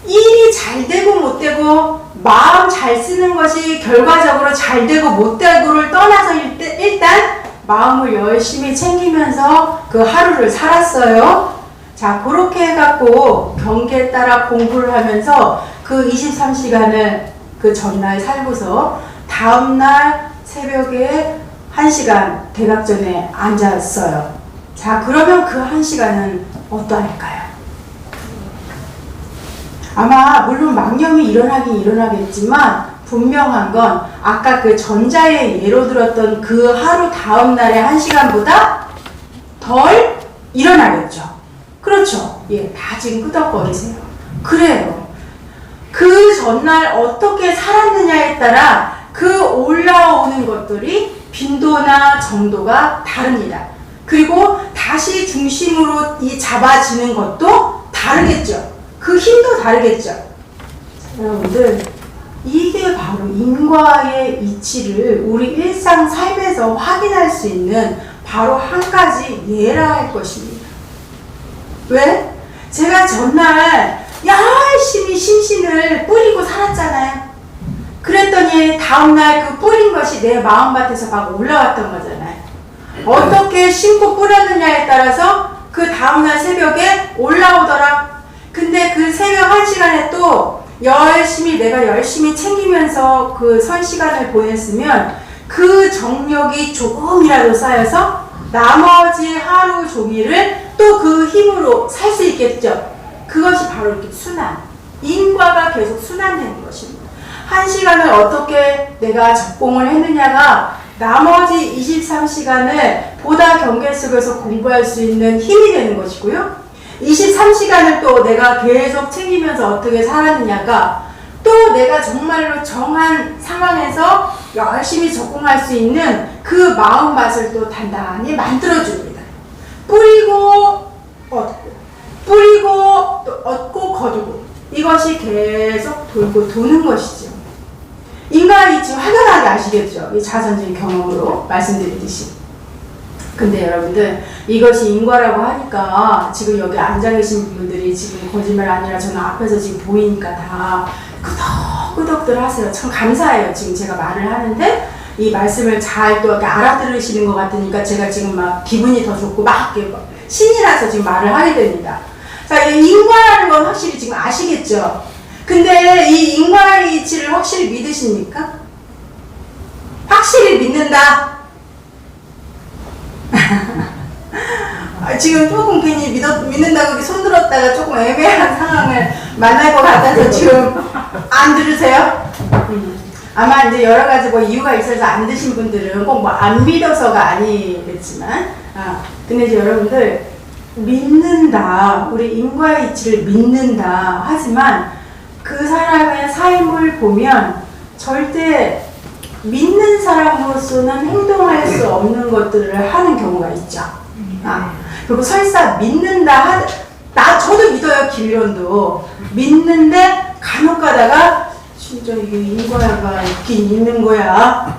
일이 잘 되고 못 되고, 마음 잘 쓰는 것이 결과적으로 잘 되고 못 되고를 떠나서 일단 마음을 열심히 챙기면서 그 하루를 살았어요. 자, 그렇게 해갖고 경계에 따라 공부를 하면서 그 23시간을 그 전날 살고서 다음날 새벽에 1시간 대각전에 앉았어요. 자, 그러면 그 1시간은 어떠할까요? 아마 물론 망념이 일어나겠지만, 분명한 건 아까 그 전자의 예로 들었던 그 하루 다음날의 1시간보다 덜 일어나겠죠. 그렇죠. 예, 다 지금 끄덕거리세요. 그래요. 그 전날 어떻게 살았느냐에 따라 그 올라오는 것들이 빈도나 정도가 다릅니다. 그리고 다시 중심으로 잡아지는 것도 다르겠죠. 그 힘도 다르겠죠. 여러분들, 이게 바로 인과의 이치를 우리 일상 삶에서 확인할 수 있는 바로 한 가지 예라 할 것입니다. 왜? 제가 전날 열심히 심신을 뿌리고 살았잖아요. 그랬더니 다음날 그 뿌린 것이 내 마음밭에서 막 올라왔던 거잖아요. 어떻게 심고 뿌렸느냐에 따라서 그 다음날 새벽에 올라오더라. 근데 그 새벽 1시간에 또 내가 열심히 챙기면서 그 선 시간을 보냈으면 그 정력이 조금이라도 쌓여서 나머지 하루 종일을 또 그 힘으로 살 수 있겠죠. 그것이 바로 이렇게 인과가 계속 순환되는 것입니다. 1시간을 어떻게 내가 적공을 했느냐가 나머지 23시간을 보다 경계 속에서 공부할 수 있는 힘이 되는 것이고요. 23시간을 또 내가 계속 챙기면서 어떻게 살았느냐가 또 내가 정말로 정한 상황에서 열심히 적응할 수 있는 그 마음밭을 또 단단히 만들어줍니다. 뿌리고 얻고, 뿌리고 또 얻고 거두고, 이것이 계속 돌고 도는 것이죠. 인간이 지금 확연하게 아시겠죠? 이 자선적인 경험으로 말씀드리듯이. 근데 여러분들, 이것이 인과라고 하니까 지금 여기 앉아 계신 분들이 지금 거짓말 아니라 저는 앞에서 지금 보이니까 다 끄덕끄덕들 하세요. 참 감사해요. 지금 제가 말을 하는데 이 말씀을 잘 또 알아들으시는 것 같으니까 제가 지금 막 기분이 더 좋고 막 이렇게 신이라서 지금 말을 하게 됩니다. 자, 이 인과라는 건 확실히 지금 아시겠죠? 근데 이 인과의 이치를 확실히 믿으십니까? 확실히 믿는다. 지금 조금 괜히 믿는다고 이렇게 손들었다가 조금 애매한 상황을 만날 것 같아서 지금 안 들으세요? 아마 이제 여러 가지 뭐 이유가 있어서 안 드신 분들은 꼭 뭐 안 믿어서가 아니겠지만, 근데 이제 여러분들 믿는다, 우리 인과의 이치를 믿는다 하지만 그 사람의 삶을 보면 절대 믿는 사람으로서는 행동할 수 없는 것들을 하는 경우가 있죠. 그리고 설사 믿는다 저도 믿어요. 김일원도 믿는데 간혹 가다가 진짜 이게 인과가 있긴 있는 거야.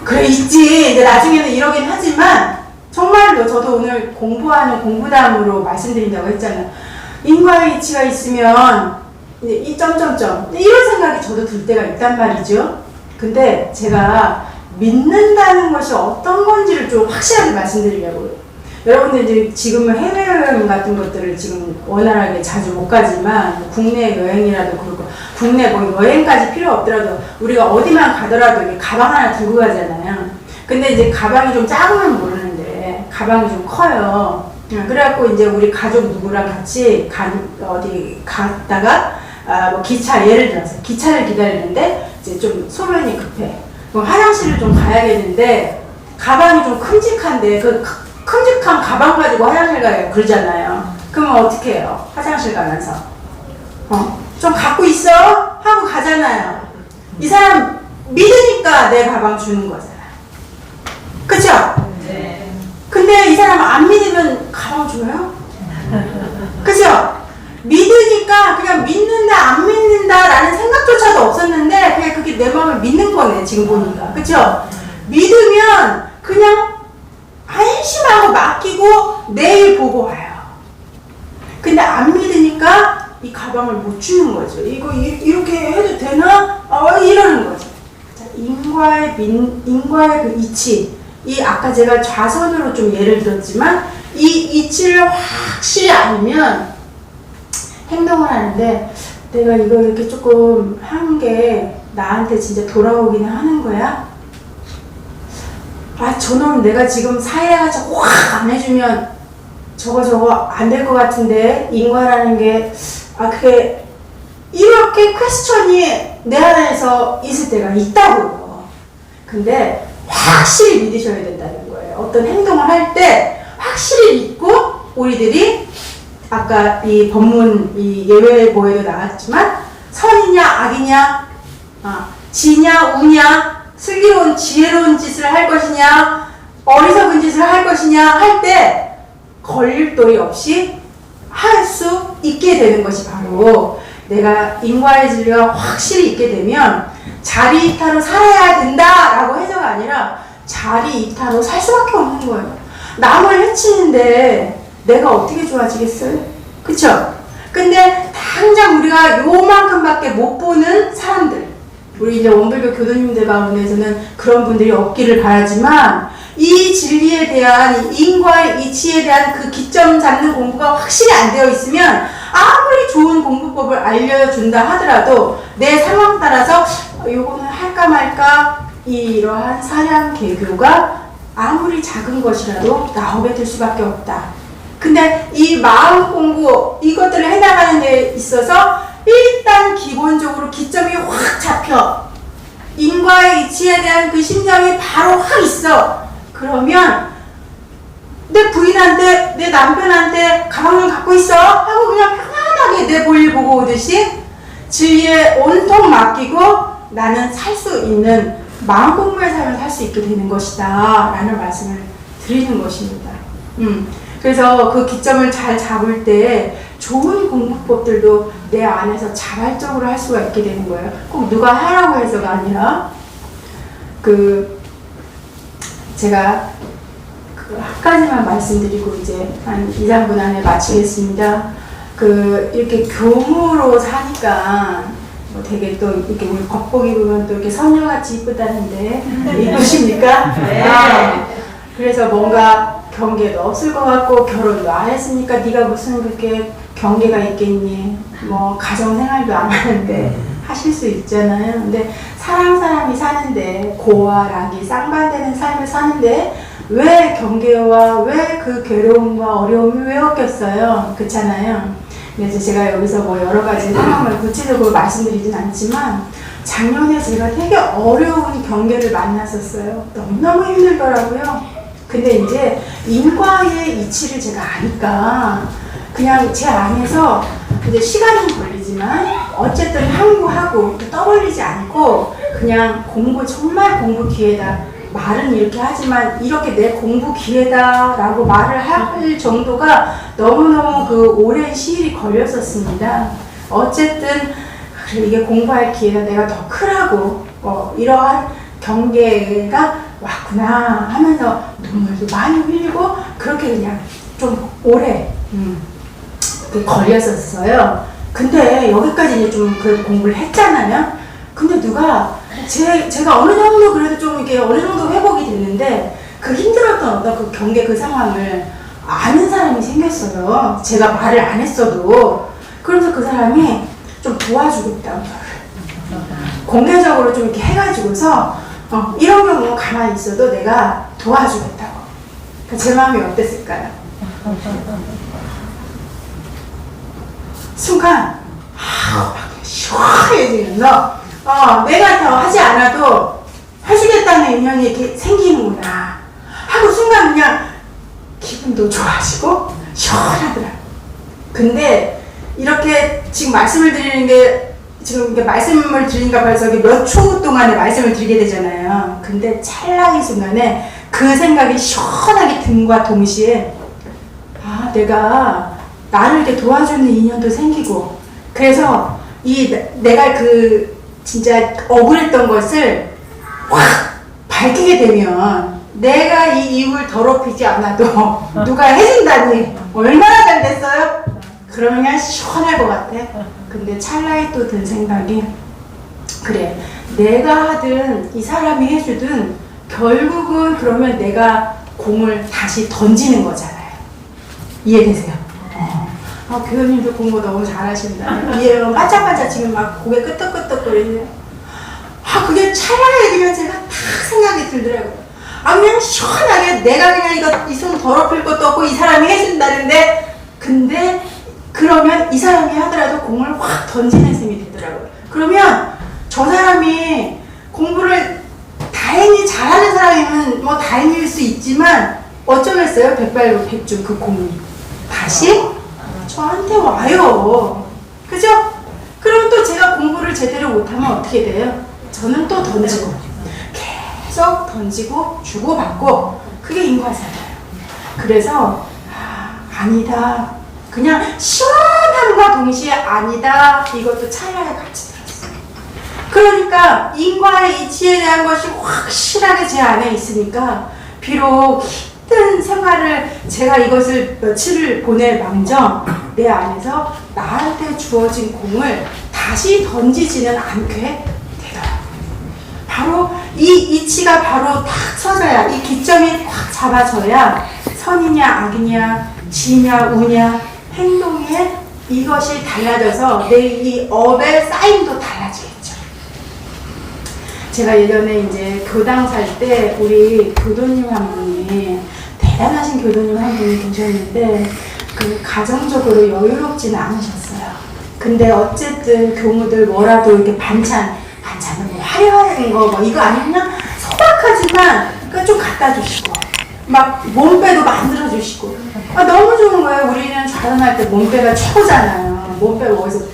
그래 있지. 이제 나중에는 이러긴 하지만 정말로 저도 오늘 공부하는 공부담으로 말씀드린다고 했잖아요. 인과의 이치가 있으면 이제 이 점점점 이런 생각이 저도 들 때가 있단 말이죠. 근데 제가 믿는다는 것이 어떤 건지를 좀 확실하게 말씀드리려고요. 여러분들 이제 지금은 해외여행 같은 것들을 지금 원활하게 자주 못 가지만 국내 여행이라도 그렇고 국내 뭐 여행까지 필요 없더라도 우리가 어디만 가더라도 이렇게 가방 하나 들고 가잖아요. 근데 이제 가방이 좀 작으면 모르는데 가방이 좀 커요. 그래갖고 이제 우리 가족 누구랑 같이 어디 갔다가 뭐 기차 예를 들어서 기차를 기다리는데 이제 좀 소변이 급해. 그럼 화장실을 좀 가야겠는데 가방이 좀 큼직한데 그 큼직한 가방 가지고 화장실 가요 그러잖아요. 그러면 어떻게 해요? 화장실 가면서 좀 갖고 있어? 하고 가잖아요. 이 사람 믿으니까 내 가방 주는 거잖아요. 그쵸? 네. 근데 이 사람 안 믿으면 가방 줘요? 그죠? 믿으니까 그냥 믿는다 안 믿는다 라는 생각조차도 없었는데 그냥 그게 내 마음을 믿는 거네 지금 보니까. 그쵸? 믿으면 그냥 안심하고 맡기고 내일 보고 와요. 근데 안 믿으니까 이 가방을 못 주는 거죠. 이거 이렇게 해도 되나? 이러는 거죠. 자, 인과의 그 이치, 이 아까 제가 좌선으로 좀 예를 들었지만 이 이치를 확실히 알면 행동을 하는데 내가 이거 이렇게 조금 한 게 나한테 진짜 돌아오기는 하는 거야? 저놈 내가 지금 사회가서 확 안 해주면 저거 안 될 것 같은데 인과라는 게 그게 이렇게 퀘스천이 내 안에서 있을 때가 있다고요. 근데 확실히 믿으셔야 된다는 거예요. 어떤 행동을 할 때 확실히 믿고 우리들이 아까 이 법문 이 예외보에도 나왔지만 선이냐 악이냐 지냐 우냐 슬기로운 지혜로운 짓을 할 것이냐 어리석은 짓을 할 것이냐 할 때 걸림돌이 없이 할 수 있게 되는 것이 바로 내가 인과의 진리가 확실히 있게 되면 자리 이타로 살아야 된다라고 해서가 아니라 자리 이타로 살 수밖에 없는 거예요. 남을 해치는데 내가 어떻게 좋아지겠어요? 그쵸? 근데 당장 우리가 요만큼밖에 못 보는 사람들, 우리 이제 원불교 교도님들 가운데서는 그런 분들이 없기를 바라지만 이 진리에 대한 인과의 이치에 대한 그 기점 잡는 공부가 확실히 안 되어 있으면 아무리 좋은 공부법을 알려준다 하더라도 내 상황 따라서 요거는 할까 말까 이러한 사량 개교가 아무리 작은 것이라도 나오게 될 수밖에 없다. 근데 이 마음 공부 이것들을 해나가는 데 있어서 일단 기본적으로 기점이 확 잡혀 인과의 이치에 대한 그 심정이 바로 확 있어. 그러면 내 부인한테 내 남편한테 가방을 갖고 있어 하고 그냥 편안하게 내 볼일 보고 오듯이 진리에 온통 맡기고 나는 살 수 있는 마음 공부의 삶을 살 수 있게 되는 것이다 라는 말씀을 드리는 것입니다. 그래서 그 기점을 잘 잡을 때 좋은 공부법들도 내 안에서 자발적으로 할 수가 있게 되는 거예요. 꼭 누가 하라고 해서가 아니라 제가 한 가지만 말씀드리고 이제 한 2, 3분 안에 마치겠습니다. 이렇게 교무로 사니까 되게 또 이렇게 우리 겉보기 입으면 또 이렇게 선녀같이 이쁘다는데 이쁘십니까? 네. 그래서 뭔가 경계도 없을 것 같고 결혼도 안 했으니까 네가 무슨 그렇게 경계가 있겠니? 뭐 가정생활도 안 하는데 하실 수 있잖아요. 근데 사람이 사는데 고와 락이 쌍반되는 삶을 사는데 왜 경계와 왜 그 괴로움과 어려움이 왜 없겠어요? 그렇잖아요. 그래서 제가 여기서 뭐 여러 가지 상황을 구체적으로 말씀드리진 않지만 작년에 제가 되게 어려운 경계를 만났었어요. 너무너무 힘들더라고요. 근데 이제 인과의 이치를 제가 아니까 그냥 제 안에서 이제 시간은 걸리지만 어쨌든 항구하고 떠벌리지 않고 그냥 공부 정말 공부 기회다. 말은 이렇게 하지만 이렇게 내 공부 기회다 라고 말을 할 정도가 너무너무 그 오랜 시일이 걸렸었습니다. 어쨌든 그래 이게 공부할 기회가 내가 더 크라고 이러한 경계가 왔구나 하면서 눈물도 많이 흘리고 그렇게 그냥 좀 오래 걸렸었어요. 근데 여기까지 이제 좀 그래도 공부를 했잖아요. 근데 누가 제가 어느 정도 그래도 좀 이게 어느 정도 회복이 됐는데 그 힘들었던 어떤 그 경계 그 상황을 아는 사람이 생겼어요. 제가 말을 안 했어도. 그러면서 그 사람이 좀 도와주겠다고 공개적으로 좀 이렇게 해가지고서 이런 경우 가만히 있어도 내가 도와주겠다고. 그러니까 제 마음이 어땠을까요? 순간 막 시원해지면서 내가 더 하지 않아도 해주겠다는 인연이 이렇게 생기는구나 하고 순간 그냥 기분도 좋아지고 시원하더라고요. 근데 이렇게 지금 말씀을 드리는 게 지금 이렇게 말씀을 드리니까 벌써 몇 초 동안에 말씀을 드리게 되잖아요. 근데 찰나의 순간에 그 생각이 시원하게 든과 동시에 내가 나를 이렇게 도와주는 인연도 생기고 그래서 내가 그 진짜 억울했던 것을 확 밝히게 되면 내가 이 이유를 더럽히지 않아도 누가 해준다니 얼마나 잘 됐어요? 그러면 그냥 시원할 것 같아. 근데 찰나에 또 든 생각이 그래 내가 하든 이 사람이 해주든 결국은 그러면 내가 공을 다시 던지는 거잖아요. 이해되세요? 교수님도 공부 너무 잘하신다. 이해요. 반짝반짝 지금 막 고개 끄덕끄덕거리네요. 그게 찰나에 그냥 제가 딱 생각이 들더라고요. 그냥 시원하게 내가 그냥 이 손 더럽힐 것도 없고 이 사람이 해준다는데 근데 그러면 이 사람이 하더라도 공을 확 던지는 셈이 되더라고요. 그러면 저 사람이 공부를 다행히 잘하는 사람이면 뭐 다행일 수 있지만 어쩌겠어요? 백발백중 그 공이 다시 저한테 와요. 그죠? 그럼 또 제가 공부를 제대로 못하면 어떻게 돼요? 저는 또 던지고 계속 던지고 주고받고 그게 인과잖아요. 그래서 아니다. 그냥 시원함과 동시에 아니다. 이것도 찰나에 같이 들었어요. 그러니까 인과의 이치에 대한 것이 확실하게 제 안에 있으니까 비록 힘든 생활을 제가 이것을 며칠을 보낼 망정 내 안에서 나한테 주어진 공을 다시 던지지는 않게 되더라고요. 바로 이 이치가 바로 딱 서져야 이 기점이 딱 잡아져야 선이냐 악이냐 지냐 우냐 행동에 이것이 달라져서 내 이 업의 쌓임도 달라지겠죠. 제가 예전에 이제 교당 살 때 우리 교도님 한 분이 대단하신 교도님 한 분이 계셨는데 그 가정적으로 여유롭지는 않으셨어요. 근데 어쨌든 교무들 뭐라도 이렇게 반찬은 뭐 화려한 거 뭐 이거 아니면 그냥 소박하지만 그러니까 좀 갖다 주시고 막 몸빼도 만들어 주시고 너무 좋은 거예요. 우리는 자라날 때 몸빼가 최고잖아요. 몸빼가 어디서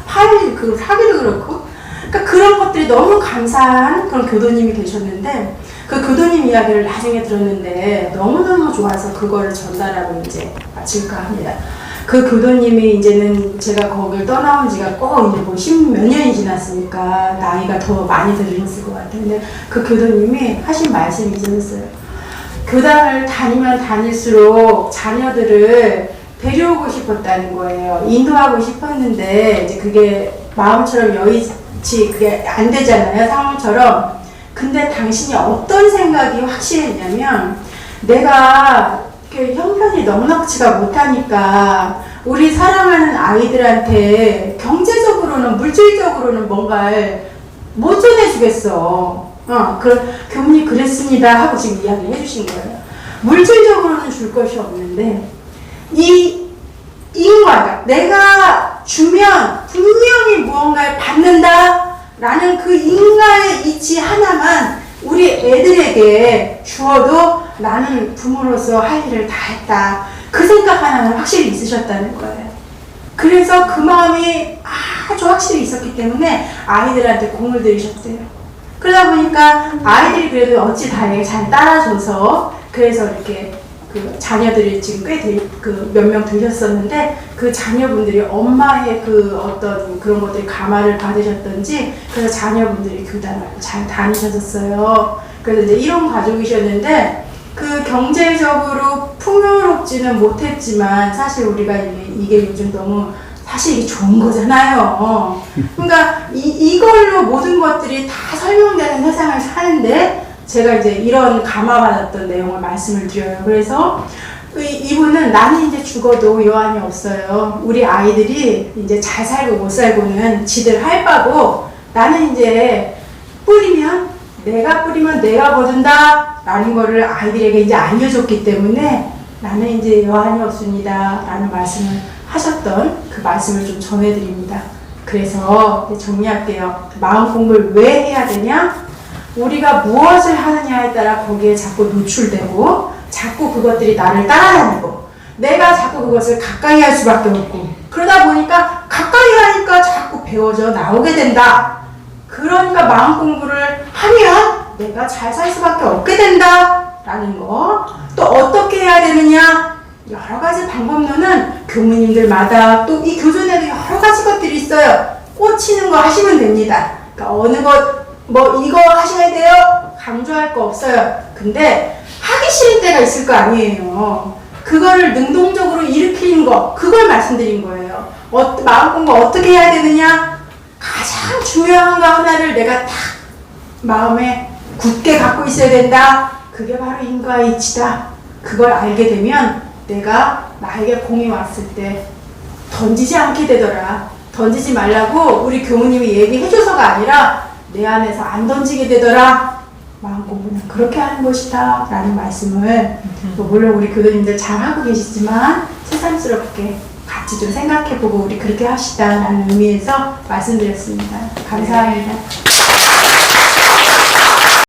파일 그 사기도 그렇고 그러니까 그런 것들이 너무 감사한 그런 교도님이 계셨는데 그 교도님 이야기를 나중에 들었는데 너무너무 좋아서 그거를 전달하고 이제 마칠까 합니다. 그 교도님이 이제는 제가 거길 떠나온 지가 꼭 이제 뭐 십몇 년이 지났으니까 나이가 더 많이 들으셨을 것 같은데 그 교도님이 하신 말씀이 있었어요. 교당을 다니면 다닐수록 자녀들을 데려오고 싶었다는 거예요. 인도하고 싶었는데 이제 그게 마음처럼 그게 안 되잖아요, 상황처럼. 근데 당신이 어떤 생각이 확실했냐면, 내가 형편이 넉넉지가 못하니까 우리 사랑하는 아이들한테 경제적으로는, 물질적으로는 뭔가를 못 전해주겠어. 교무님 그랬습니다 하고 지금 이야기를 해주신 거예요. 물질적으로는 줄 것이 없는데 이 인과, 내가 주면 분명히 무언가를 받는다 라는 그 인과의 이치 하나만 우리 애들에게 주어도 나는 부모로서 할 일을 다 했다, 그 생각 하나는 확실히 있으셨다는 거예요. 그래서 그 마음이 아주 확실히 있었기 때문에 아이들한테 공을 들이셨대요. 그러다 보니까 아이들이 그래도 어찌 다행히 잘 따라줘서, 그래서 이렇게 그 자녀들이 지금 꽤 몇 명 들렸었는데, 그 자녀분들이 엄마의 그 어떤 그런 것들이 감화를 받으셨던지, 그래서 자녀분들이 교단을 잘 다니셨었어요. 그래서 이제 이런 가족이셨는데, 그 경제적으로 풍요롭지는 못했지만, 사실 우리가 이게 요즘 너무 사실 이게 좋은 거잖아요. 그러니까 이걸로 모든 것들이 다 설명되는 세상을 사는데, 제가 이제 이런 감화받았던 내용을 말씀을 드려요. 그래서 이분은 나는 이제 죽어도 여한이 없어요. 우리 아이들이 이제 잘 살고 못 살고는 지들 할 바고, 나는 이제 내가 뿌리면 내가 거둔다 라는 거를 아이들에게 이제 알려줬기 때문에 나는 이제 여한이 없습니다 라는 말씀을 하셨던 그 말씀을 좀 전해드립니다. 그래서 정리할게요. 마음 공부를 왜 해야 되냐? 우리가 무엇을 하느냐에 따라 거기에 자꾸 노출되고, 자꾸 그것들이 나를 따라다니고, 내가 자꾸 그것을 가까이 할 수밖에 없고, 그러다 보니까 가까이 하니까 자꾸 배워져 나오게 된다. 그러니까 마음 공부를 하면 내가 잘 살 수밖에 없게 된다 라는 거. 또 어떻게 해야 되느냐? 여러 가지 방법론은 교무님들마다 또 이 교전에도 여러 가지 것들이 있어요. 꽂히는 거 하시면 됩니다. 그러니까 어느 것 이거 하셔야 돼요 강조할 거 없어요. 근데 하기 싫은 때가 있을 거 아니에요. 그거를 능동적으로 일으키는 거, 그걸 말씀드린 거예요. 마음 공부 어떻게 해야 되느냐? 가장 중요한 거 하나를 내가 딱 마음에 굳게 갖고 있어야 된다. 그게 바로 인과의 이치다. 그걸 알게 되면 내가 나에게 공이 왔을 때 던지지 않게 되더라. 던지지 말라고 우리 교무님이 얘기해줘서가 아니라 내 안에서 안 던지게 되더라. 마음 공부는 그렇게 하는 것이다 라는 말씀을, 물론 우리 교도님들 잘 하고 계시지만 새삼스럽게 같이 좀 생각해보고 우리 그렇게 합시다 라는 의미에서 말씀드렸습니다. 감사합니다.